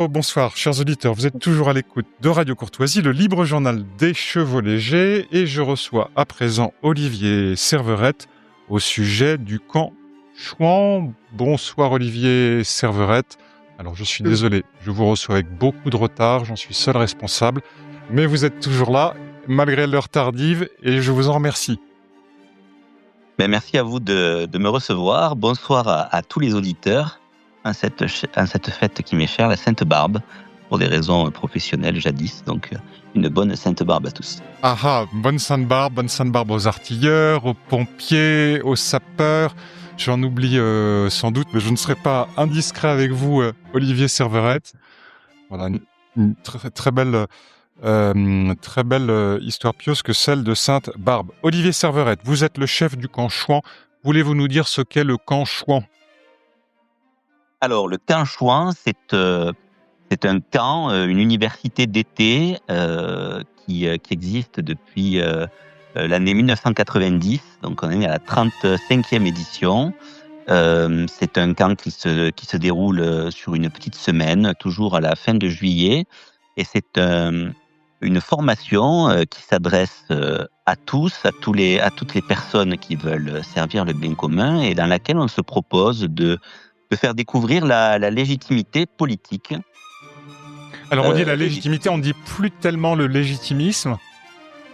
Oh, bonsoir, chers auditeurs, vous êtes toujours à l'écoute de Radio Courtoisie, le libre journal des chevaux légers, et je reçois à présent Olivier Serverette au sujet du camp Chouan. Bonsoir Olivier Serverette. Alors je suis désolé, je vous reçois avec beaucoup de retard, j'en suis seul responsable, mais vous êtes toujours là, malgré l'heure tardive, et je vous en remercie. Merci à vous de me recevoir. Bonsoir à tous les auditeurs à cette fête qui m'est chère, la Sainte-Barbe, pour des raisons professionnelles jadis. Donc, une bonne Sainte-Barbe à tous. Ah ah, bonne Sainte-Barbe aux artilleurs, aux pompiers, aux sapeurs. J'en oublie sans doute, mais je ne serai pas indiscret avec vous, Olivier Serverette. Voilà, une très belle histoire pieuse que celle de Sainte-Barbe. Olivier Serverette, vous êtes le chef du camp Chouan. Voulez-vous nous dire ce qu'est le camp Chouan ? Alors, le camp Chouan, c'est un camp, une université d'été qui existe depuis l'année 1990. Donc, on est à la 35e édition. C'est un camp qui se déroule sur une petite semaine, toujours à la fin de juillet. Et c'est une formation qui s'adresse à tous, à toutes les personnes qui veulent servir le bien commun, et dans laquelle on se propose de faire découvrir la légitimité politique. Alors on dit la légitimité, on dit plus tellement le légitimisme,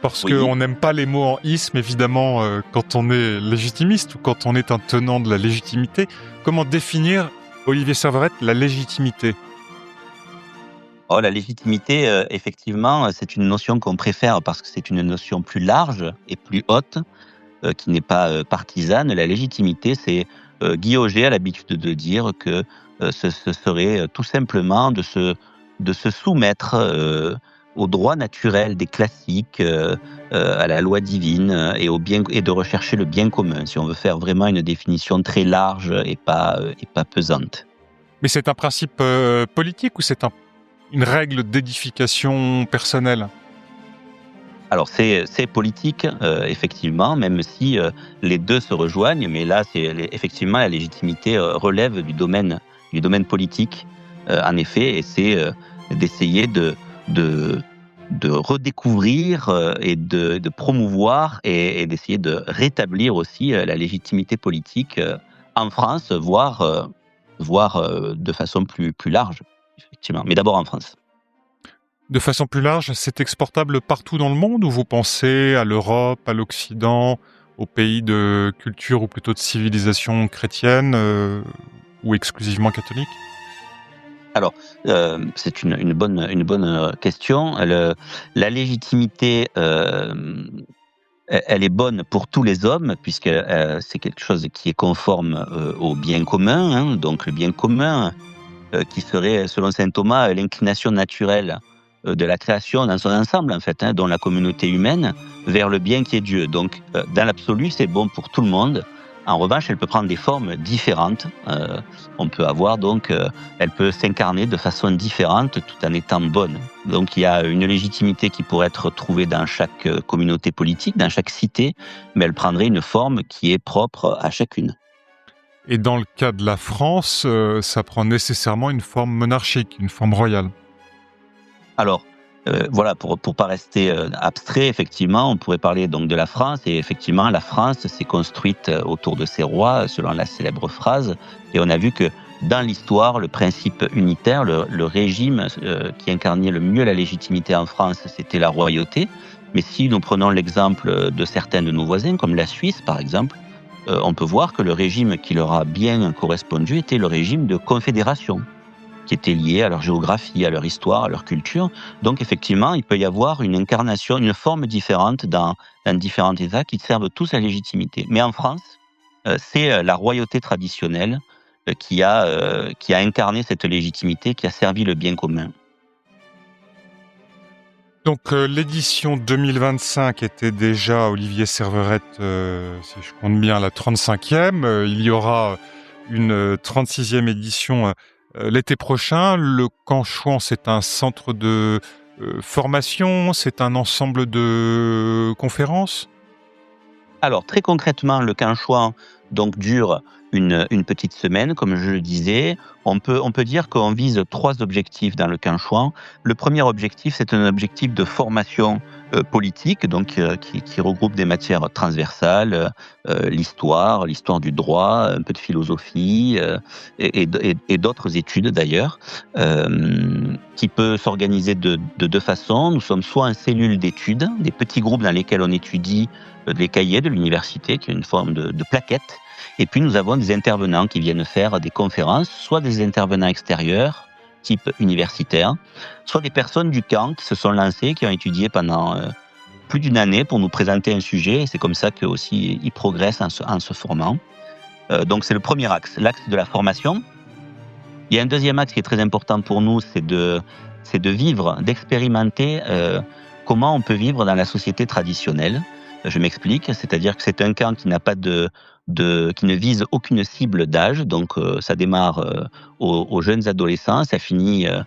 parce qu'on n'aime pas les mots en isme, évidemment, quand on est légitimiste ou quand on est un tenant de la légitimité. Comment définir, Olivier Serverette, la légitimité ? Oh, la légitimité, effectivement, c'est une notion qu'on préfère parce que c'est une notion plus large et plus haute, qui n'est pas partisane. La légitimité, c'est Guy Auger a l'habitude de dire que ce serait tout simplement de se soumettre au droit naturel des classiques, à la loi divine et de rechercher le bien commun, si on veut faire vraiment une définition très large et pas pesante. Mais c'est un principe politique ou c'est une règle d'édification personnelle ? Alors c'est politique, effectivement, même si les deux se rejoignent, mais là, effectivement, la légitimité relève du domaine politique, en effet, et c'est d'essayer de redécouvrir et de promouvoir et d'essayer de rétablir aussi la légitimité politique en France, voire de façon plus large, effectivement, mais d'abord en France. De façon plus large, c'est exportable partout dans le monde, ou vous pensez à l'Europe, à l'Occident, aux pays de culture ou plutôt de civilisation chrétienne ou exclusivement catholique ? Alors, c'est une bonne question. La légitimité, elle est bonne pour tous les hommes, puisque c'est quelque chose qui est conforme au bien commun, hein. Donc le bien commun, qui serait, selon saint Thomas, l'inclination naturelle de la création dans son ensemble, en fait, hein, dont la communauté humaine, vers le bien qui est Dieu. Donc, dans l'absolu, c'est bon pour tout le monde. En revanche, elle peut prendre des formes différentes. On peut avoir donc, elle peut s'incarner de façon différente tout en étant bonne. Donc, il y a une légitimité qui pourrait être trouvée dans chaque communauté politique, dans chaque cité, mais elle prendrait une forme qui est propre à chacune. Et dans le cas de la France, ça prend nécessairement une forme monarchique, une forme royale. Alors, voilà, pour pas rester abstrait, effectivement, on pourrait parler donc de la France, et effectivement, la France s'est construite autour de ses rois, selon la célèbre phrase, et on a vu que dans l'histoire, le principe unitaire, le régime qui incarnait le mieux la légitimité en France, c'était la royauté. Mais si nous prenons l'exemple de certains de nos voisins, comme la Suisse par exemple, on peut voir que le régime qui leur a bien correspondu était le régime de confédération, qui étaient liés à leur géographie, à leur histoire, à leur culture. Donc effectivement, il peut y avoir une incarnation, une forme différente dans différents États qui servent tous à la légitimité. Mais en France, c'est la royauté traditionnelle qui a incarné cette légitimité, qui a servi le bien commun. Donc l'édition 2025 était déjà, Olivier Serverette, si je compte bien, la 35e. Il y aura une 36e édition l'été prochain. Le camp Chouan, c'est un centre de formation, c'est un ensemble de conférences ? Alors, très concrètement, le camp Chouan donc dure une petite semaine, comme je le disais. On peut dire qu'on vise 3 objectifs dans le camp Chouan. Le premier objectif, c'est un objectif de formation politique, donc qui regroupe des matières transversales, l'histoire du droit, un peu de philosophie et d'autres études d'ailleurs, qui peut s'organiser de 2 façons. Nous sommes soit en cellule d'études, des petits groupes dans lesquels on étudie les cahiers de l'université, qui est une forme de plaquette. Et puis nous avons des intervenants qui viennent faire des conférences, soit des intervenants extérieurs, type universitaire, soit des personnes du camp qui se sont lancées, qui ont étudié pendant plus d'une année pour nous présenter un sujet. Et c'est comme ça qu'eux aussi ils progressent en se formant. Donc c'est le premier axe, l'axe de la formation. Il y a un deuxième axe qui est très important pour nous, c'est de vivre, d'expérimenter comment on peut vivre dans la société traditionnelle. Je m'explique, c'est-à-dire que c'est un camp qui n'a pas qui ne vise aucune cible d'âge, donc ça démarre aux jeunes adolescents, ça finit à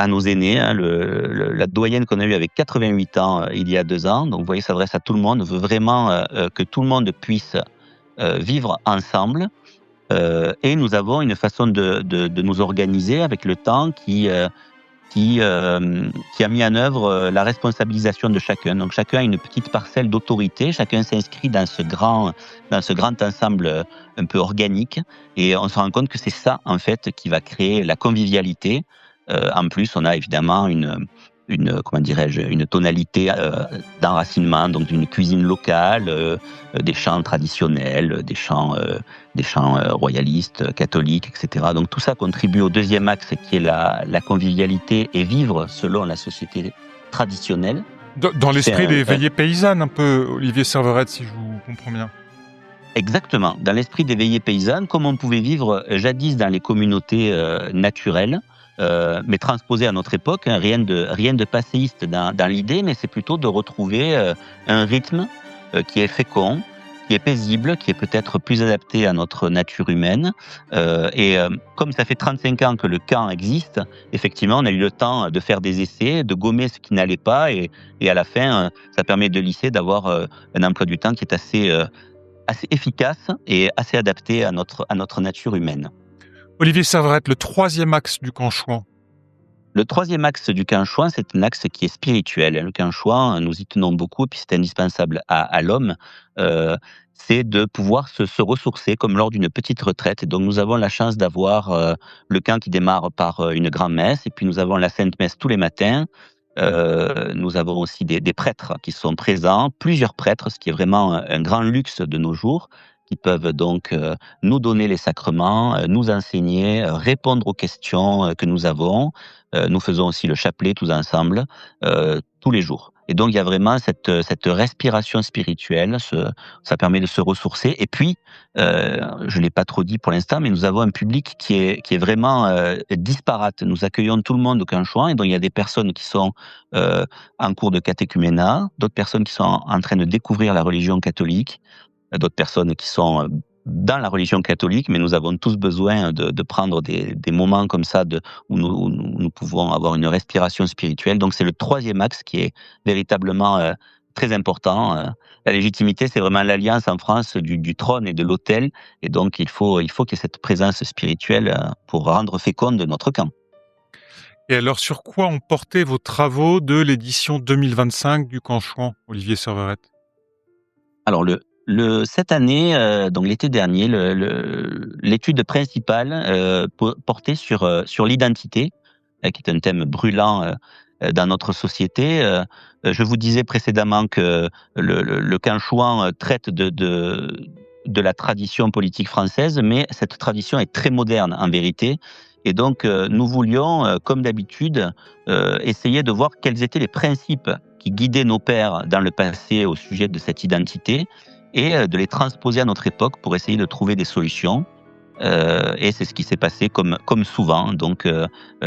nos aînés. Hein, la doyenne qu'on a eue avec 88 ans il y a 2 ans, donc vous voyez, ça s'adresse à tout le monde. On veut vraiment que tout le monde puisse vivre ensemble. Et nous avons une façon de nous organiser avec le temps qui a mis en œuvre la responsabilisation de chacun. Donc chacun a une petite parcelle d'autorité, chacun s'inscrit dans ce grand ensemble un peu organique, et on se rend compte que c'est ça en fait qui va créer la convivialité. En plus, on a évidemment une tonalité d'enracinement, donc d'une cuisine locale, des chants traditionnels, des chants royalistes, catholiques, etc. Donc tout ça contribue au deuxième axe qui est la convivialité et vivre selon la société traditionnelle. Dans l'esprit des veillées paysannes, un peu, Olivier Serverette, si je vous comprends bien. Exactement, dans l'esprit des veillées paysannes, comme on pouvait vivre jadis dans les communautés naturelles, mais transposé à notre époque, hein, rien de passéiste dans l'idée, mais c'est plutôt de retrouver un rythme qui est fécond, qui est paisible, qui est peut-être plus adapté à notre nature humaine. Comme ça fait 35 ans que le camp existe, effectivement, on a eu le temps de faire des essais, de gommer ce qui n'allait pas, et à la fin, ça permet de lisser, d'avoir un emploi du temps qui est assez efficace et assez adapté à notre nature humaine. Olivier Serverette, le troisième axe du camp Chouan. Le troisième axe du camp Chouan, c'est un axe qui est spirituel. Le camp Chouan, nous y tenons beaucoup, puis c'est indispensable à l'homme. C'est de pouvoir se ressourcer comme lors d'une petite retraite. Et donc nous avons la chance d'avoir le camp qui démarre par une grand-messe, et puis nous avons la Sainte Messe tous les matins. Nous avons aussi des prêtres qui sont présents, plusieurs prêtres, ce qui est vraiment un grand luxe de nos jours, qui peuvent donc nous donner les sacrements, nous enseigner, répondre aux questions que nous avons. Nous faisons aussi le chapelet tous ensemble, tous les jours. Et donc il y a vraiment cette respiration spirituelle, ça permet de se ressourcer. Et puis, je l'ai pas trop dit pour l'instant, mais nous avons un public qui est vraiment disparate. Nous accueillons tout le monde au camp Chouan, et donc il y a des personnes qui sont en cours de catéchuménat, d'autres personnes qui sont en train de découvrir la religion catholique, d'autres personnes qui sont dans la religion catholique, mais nous avons tous besoin de prendre des moments comme ça où nous pouvons avoir une respiration spirituelle. Donc c'est le troisième axe qui est véritablement très important. La légitimité, c'est vraiment l'alliance en France du trône et de l'autel, et donc il faut qu'il y ait cette présence spirituelle pour rendre féconde notre camp. Et alors, sur quoi ont porté vos travaux de l'édition 2025 du camp Chouan, Olivier Serverette? Alors cette année, donc l'été dernier, l'étude principale portait sur l'identité, qui est un thème brûlant dans notre société. Je vous disais précédemment que le camp Chouan traite de la tradition politique française, mais cette tradition est très moderne en vérité. Et donc, nous voulions, comme d'habitude, essayer de voir quels étaient les principes qui guidaient nos pères dans le passé au sujet de cette identité, et de les transposer à notre époque pour essayer de trouver des solutions. Et c'est ce qui s'est passé comme souvent. Donc,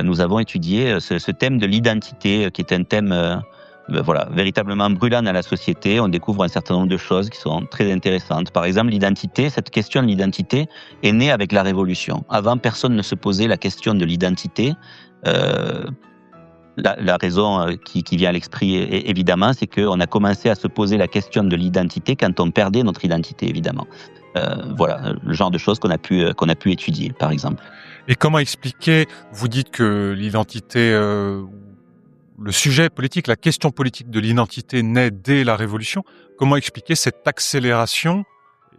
nous avons étudié ce thème de l'identité, qui est un thème véritablement brûlant dans la société. On découvre un certain nombre de choses qui sont très intéressantes. Par exemple, l'identité, cette question de l'identité est née avec la Révolution. Avant, personne ne se posait la question de l'identité. La raison qui vient à l'esprit, évidemment, c'est qu'on a commencé à se poser la question de l'identité quand on perdait notre identité, évidemment. Voilà, le genre de choses qu'on a pu étudier, par exemple. Et comment expliquer, vous dites que l'identité, le sujet politique, la question politique de l'identité naît dès la Révolution. Comment expliquer cette accélération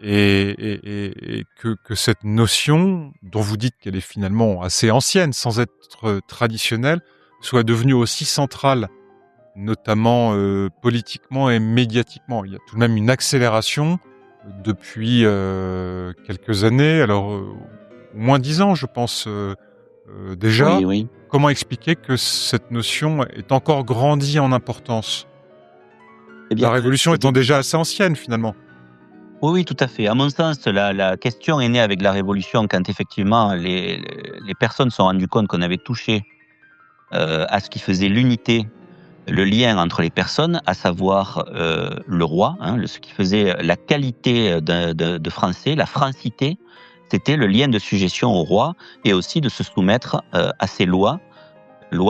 et que cette notion, dont vous dites qu'elle est finalement assez ancienne, sans être traditionnelle, soit devenue aussi centrale, notamment politiquement et médiatiquement. Il y a tout de même une accélération depuis quelques années, alors au moins 10 ans, je pense, déjà. Oui, oui. Comment expliquer que cette notion est encore grandie en importance? Eh La bien, Révolution étant déjà assez ancienne, finalement. oui, oui, tout à fait. À mon sens, la question est née avec la Révolution quand effectivement les personnes se sont rendues compte qu'on avait touché à ce qui faisait l'unité, le lien entre les personnes, à savoir le roi, hein, ce qui faisait la qualité de français, la francité, c'était le lien de sujétion au roi et aussi de se soumettre à ses lois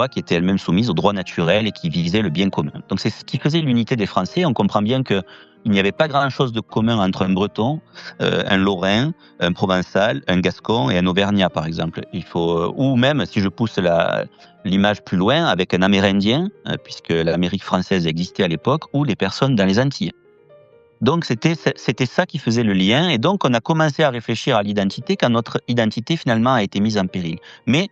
qui étaient elles-mêmes soumises au droit naturel et qui visaient le bien commun. Donc c'est ce qui faisait l'unité des Français. On comprend bien qu'il n'y avait pas grand-chose de commun entre un Breton, un Lorrain, un Provençal, un Gascon et un Auvergnat, par exemple. Ou même, si je pousse l'image plus loin, avec un Amérindien, puisque l'Amérique française existait à l'époque, ou les personnes dans les Antilles. Donc c'était ça qui faisait le lien, et donc on a commencé à réfléchir à l'identité quand notre identité finalement a été mise en péril. Mais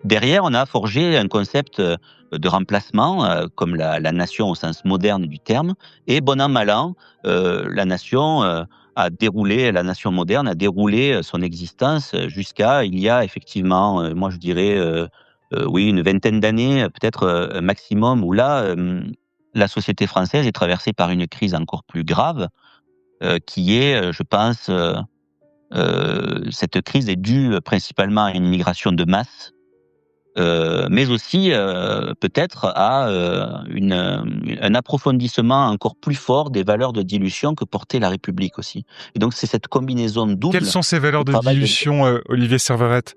derrière, on a forgé un concept de remplacement, comme la nation au sens moderne du terme, et bon an mal an, la nation moderne a déroulé son existence jusqu'à il y a effectivement, moi je dirais, oui, une vingtaine d'années, peut-être un maximum, où là, la société française est traversée par une crise encore plus grave, qui est, je pense, cette crise est due principalement à une immigration de masse, mais aussi peut-être à un approfondissement encore plus fort des valeurs de dilution que portait la République aussi. Et donc c'est cette combinaison Quelles double sont ces de valeurs de travail de... dilution, Olivier Serverette?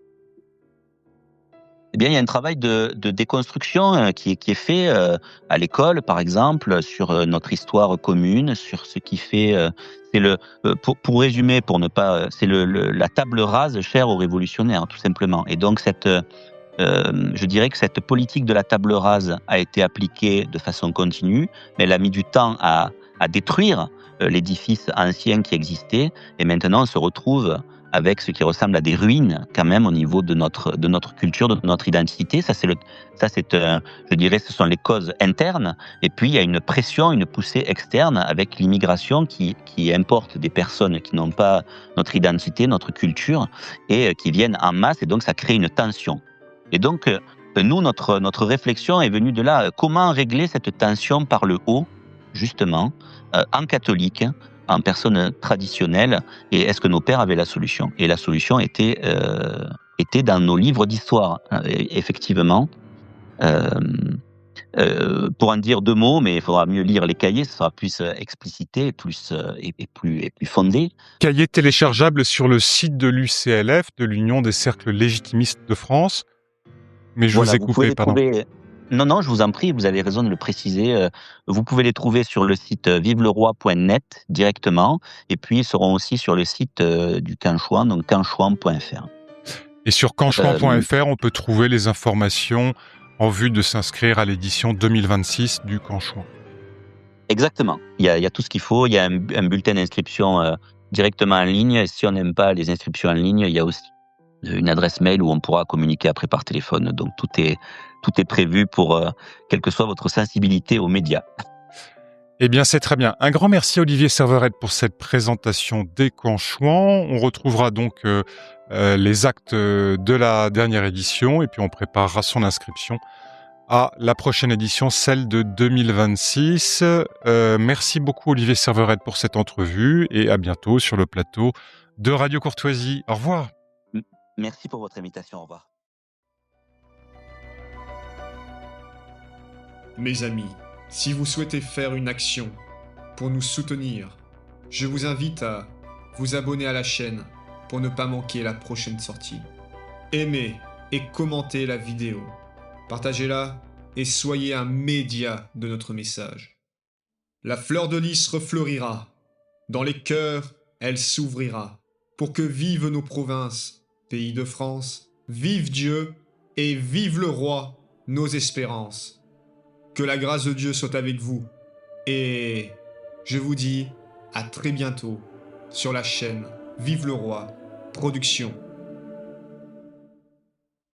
Eh bien, il y a un travail de déconstruction qui est fait à l'école, par exemple, sur notre histoire commune, sur ce qui fait... c'est pour résumer, pour ne pas... c'est la table rase chère aux révolutionnaires, tout simplement. Et donc, je dirais que cette politique de la table rase a été appliquée de façon continue, mais elle a mis du temps à détruire l'édifice ancien qui existait, et maintenant on se retrouve avec ce qui ressemble à des ruines quand même au niveau de notre culture, de notre identité. Je dirais, ce sont les causes internes, et puis il y a une pression, une poussée externe avec l'immigration qui importe des personnes qui n'ont pas notre identité, notre culture, et qui viennent en masse, et donc ça crée une tension. Et donc, nous, notre réflexion est venue de là. Comment régler cette tension par le haut, justement, en catholique, en personne traditionnelle, et est-ce que nos pères avaient la solution? Et la solution était dans nos livres d'histoire, effectivement. Pour en dire deux mots, mais il faudra mieux lire les cahiers, ce sera plus explicité, plus et plus fondé. Cahier téléchargeable sur le site de l'UCLF, de l'Union des cercles légitimistes de France. Mais je Voilà, vous ai vous pouvez coupé, les pardon. trouver. Non, non, je vous en prie, vous avez raison de le préciser. Vous pouvez les trouver sur le site viveleRoi.net directement, et puis ils seront aussi sur le site du Camp Chouan, donc campchouan.fr. Et sur campchouan.fr, on peut trouver les informations en vue de s'inscrire à l'édition 2026 du Camp Chouan. Exactement. Il y a tout ce qu'il faut. Il y a un bulletin d'inscription directement en ligne. Et si on n'aime pas les inscriptions en ligne, il y a aussi une adresse mail où on pourra communiquer après par téléphone. Donc tout est prévu pour quelle que soit votre sensibilité aux médias. Eh bien, c'est très bien. Un grand merci Olivier Serverette pour cette présentation des Camps Chouan. On retrouvera donc les actes de la dernière édition, et puis on préparera son inscription à la prochaine édition, celle de 2026. Merci beaucoup Olivier Serverette pour cette entrevue, et à bientôt sur le plateau de Radio Courtoisie. Au revoir. Merci pour votre invitation. Au revoir. Mes amis, si vous souhaitez faire une action pour nous soutenir, je vous invite à vous abonner à la chaîne pour ne pas manquer la prochaine sortie. Aimez et commentez la vidéo. Partagez-la et soyez un média de notre message. La fleur de lys refleurira. Dans les cœurs, elle s'ouvrira. Pour que vivent nos provinces, pays de France, vive Dieu et vive le roi, nos espérances. Que la grâce de Dieu soit avec vous. Et je vous dis à très bientôt sur la chaîne Vive le Roi, production